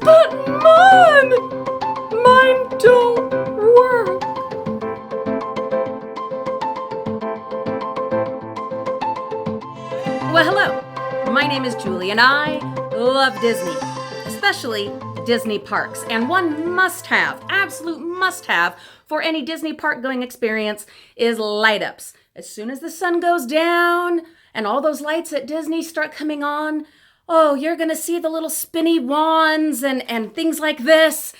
But Mom, mine don't work. Well, hello. My name is Julie, and I love Disney, especially Disney parks. And one must-have, absolute must-have for any Disney park going experience is light-ups. As soon as the sun goes down and all those lights at Disney start coming on, oh, you're going to see the little spinny wands and things like this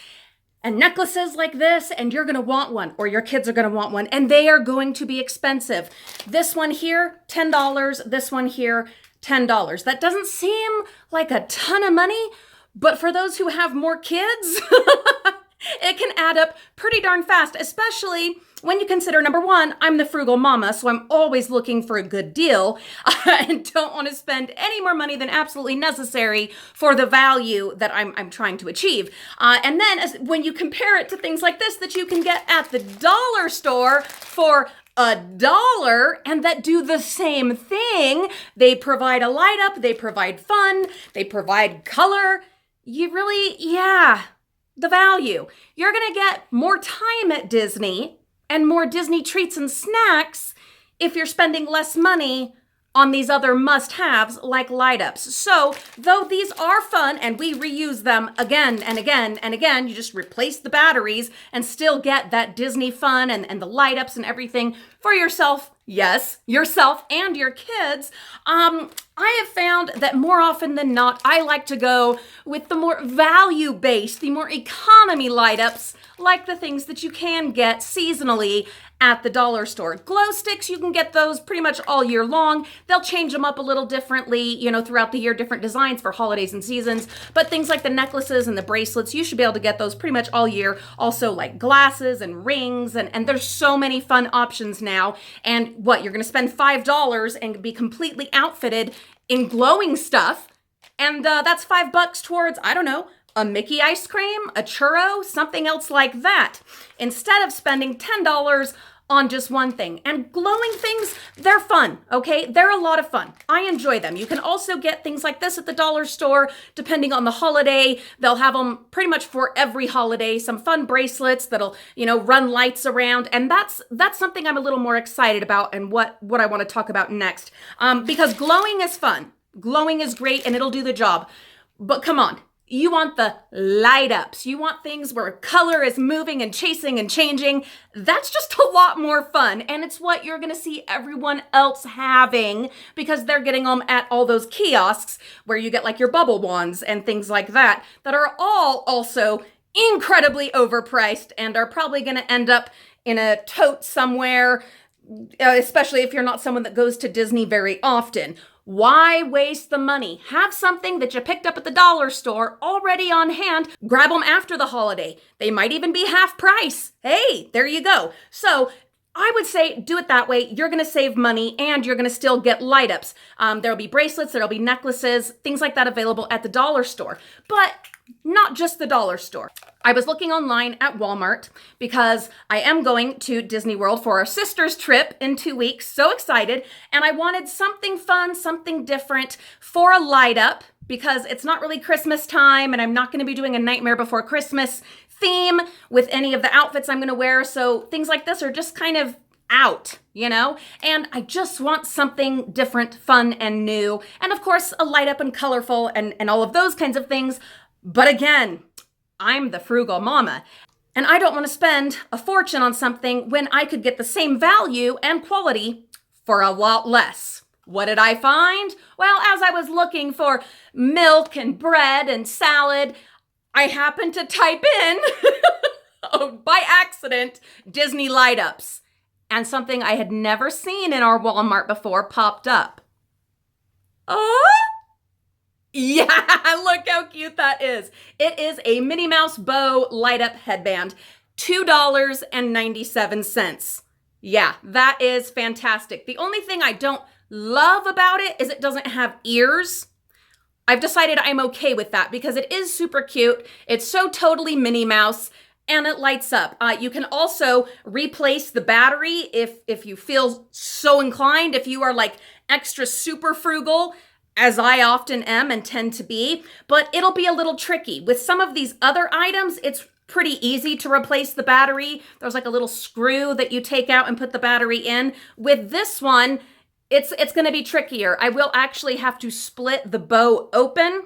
and necklaces like this, and you're going to want one, or your kids are going to want one, and they are going to be expensive. This one here, $10. This one here, $10. That doesn't seem like a ton of money, but for those who have more kids, it can add up pretty darn fast, especially when you consider, number one, I'm the frugal mama, so I'm always looking for a good deal and don't want to spend any more money than absolutely necessary for the value that I'm trying to achieve. And then when you compare it to things like this that you can get at the dollar store for $1 and that do the same thing, they provide a light up, they provide fun, they provide color. You really, the value. You're going to get more time at Disney and more Disney treats and snacks if you're spending less money on these other must-haves like light-ups. So, though these are fun and we reuse them again and again and again, you just replace the batteries and still get that Disney fun and the light-ups and everything for yourself. Yes, yourself and your kids. I have found that more often than not, I like to go with the more value-based, the more economy light-ups, like the things that you can get seasonally at the dollar store. Glow sticks, you can get those pretty much all year long. They'll change them up a little differently, throughout the year, different designs for holidays and seasons. But things like the necklaces and the bracelets, you should be able to get those pretty much all year. Also like glasses and rings, and there's so many fun options now. And you're gonna spend $5 and be completely outfitted in glowing stuff. And that's $5 towards, I don't know, a Mickey ice cream, a churro, something else like that, instead of spending $10 on just one thing. And glowing things, they're fun, okay? They're a lot of fun. I enjoy them. You can also get things like this at the dollar store, depending on the holiday. They'll have them pretty much for every holiday, some fun bracelets that'll, run lights around. And that's something I'm a little more excited about and what I want to talk about next. Because glowing is fun. Glowing is great and it'll do the job. But come on. You want the light ups. You want things where color is moving and chasing and changing. That's just a lot more fun. And it's what you're going to see everyone else having because they're getting them at all those kiosks where you get like your bubble wands and things like that are all also incredibly overpriced and are probably going to end up in a tote somewhere, especially if you're not someone that goes to Disney very often. Why waste the money? Have something that you picked up at the dollar store already on hand. Grab them after the holiday. They might even be half price. Hey, there you go. So I would say do it that way. You're going to save money and you're going to still get light ups. There'll be bracelets, there'll be necklaces, things like that available at the dollar store. But not just the dollar store. I was looking online at Walmart because I am going to Disney World for our sister's trip in 2 weeks. So excited. And I wanted something fun, something different for a light up because it's not really Christmas time and I'm not going to be doing a Nightmare Before Christmas theme with any of the outfits I'm going to wear. So things like this are just kind of out, and I just want something different, fun, and new. And of course, a light up and colorful and all of those kinds of things. But again, I'm the frugal mama, and I don't want to spend a fortune on something when I could get the same value and quality for a lot less. What did I find? Well, as I was looking for milk and bread and salad, I happened to type in, by accident, Disney light ups. And something I had never seen in our Walmart before popped up. Yeah, look how cute that is. It is a Minnie Mouse bow light up headband, $2.97. Yeah, that is fantastic. The only thing I don't love about it is it doesn't have ears. I've decided I'm okay with that because it is super cute. It's so totally Minnie Mouse. And it lights up. You can also replace the battery if you feel so inclined. If you are like extra super frugal, as I often am and tend to be, but it'll be a little tricky. With some of these other items, it's pretty easy to replace the battery. There's like a little screw that you take out and put the battery in. With this one, it's going to be trickier. I will actually have to split the bow open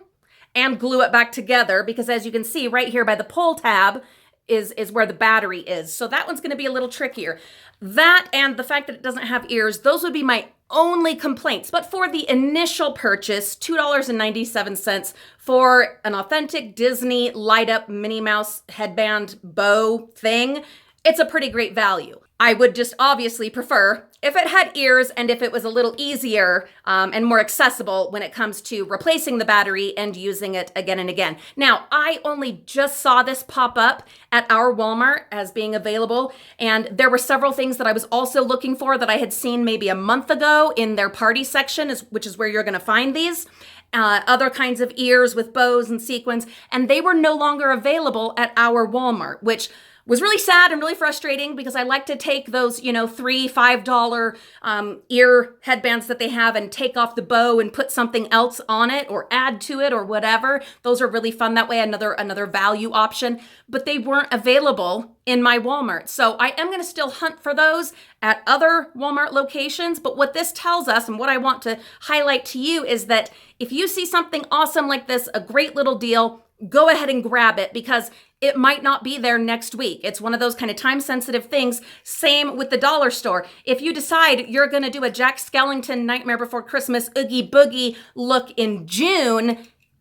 and glue it back together because, as you can see right here by the pull tab, is where the battery is. So that one's going to be a little trickier. That and the fact that it doesn't have ears, those would be my only complaints. But for the initial purchase, $2.97 for an authentic Disney light up Minnie Mouse headband bow thing, it's a pretty great value. I would just obviously prefer if it had ears and if it was a little easier and more accessible when it comes to replacing the battery and using it again and again. Now, I only just saw this pop up at our Walmart as being available, and there were several things that I was also looking for that I had seen maybe a month ago in their party section, which is where you're going to find these. Other kinds of ears with bows and sequins, and they were no longer available at our Walmart, which was really sad and really frustrating because I like to take those, $3, $5 ear headbands that they have and take off the bow and put something else on it or add to it or whatever. Those are really fun that way, another value option, but they weren't available in my Walmart. So I am going to still hunt for those at other Walmart locations. But what this tells us and what I want to highlight to you is that if you see something awesome like this, a great little deal, go ahead and grab it because it might not be there next week. It's one of those kind of time-sensitive things. Same with the dollar store. If you decide you're going to do a Jack Skellington Nightmare Before Christmas Oogie Boogie look in June,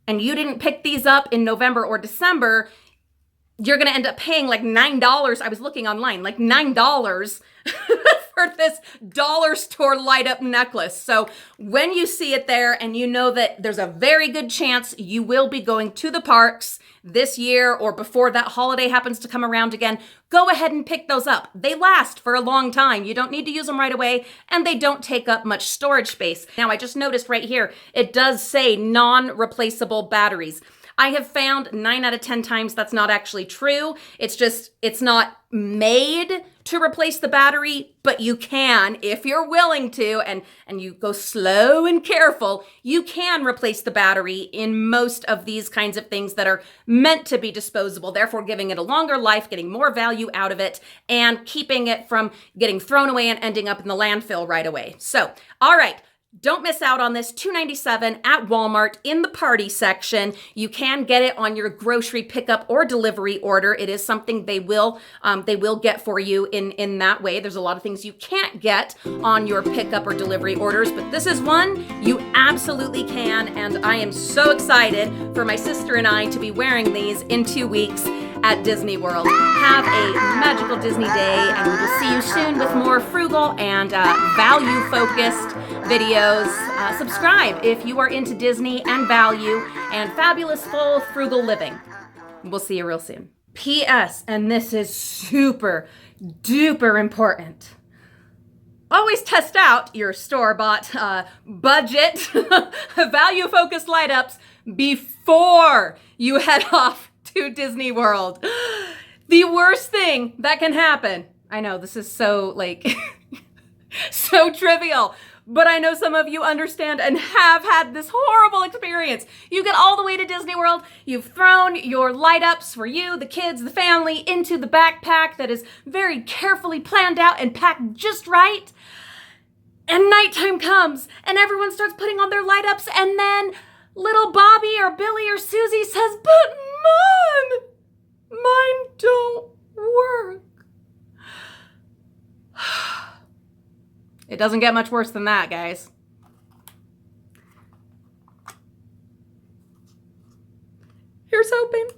and you didn't pick these up in November or December, you're going to end up paying like $9. I was looking online, like $9 for this dollar store light up necklace. So when you see it there and you know that there's a very good chance you will be going to the parks this year or before that holiday happens to come around again, go ahead and pick those up. They last for a long time. You don't need to use them right away, and they don't take up much storage space. Now, I just noticed right here, it does say non-replaceable batteries. I have found 9 out of 10 times that's not actually true. It's not made to replace the battery, but you can, if you're willing to, and you go slow and careful, you can replace the battery in most of these kinds of things that are meant to be disposable, therefore giving it a longer life, getting more value out of it, and keeping it from getting thrown away and ending up in the landfill right away. So, all right. Don't miss out on this $2.97 at Walmart in the party section. You can get it on your grocery pickup or delivery order. It is something they will get for you in that way. There's a lot of things you can't get on your pickup or delivery orders, but this is one you absolutely can, and I am so excited for my sister and I to be wearing these in 2 weeks at Disney World. Have a magical Disney day, and we will see you soon with more frugal and value-focused videos. Subscribe if you are into Disney and value and fabulous, full, frugal living. We'll see you real soon. P.S., and this is super duper important. Always test out your store-bought budget value-focused light-ups before you head off to Disney World. The worst thing that can happen. I know this is so so trivial, but I know some of you understand and have had this horrible experience. You get all the way to Disney World, you've thrown your light ups for you, the kids, the family into the backpack that is very carefully planned out and packed just right. And nighttime comes and everyone starts putting on their light ups, and then little Bobby or Billy or Susie says, "But Mom, mine don't work." It doesn't get much worse than that, guys. Here's hoping.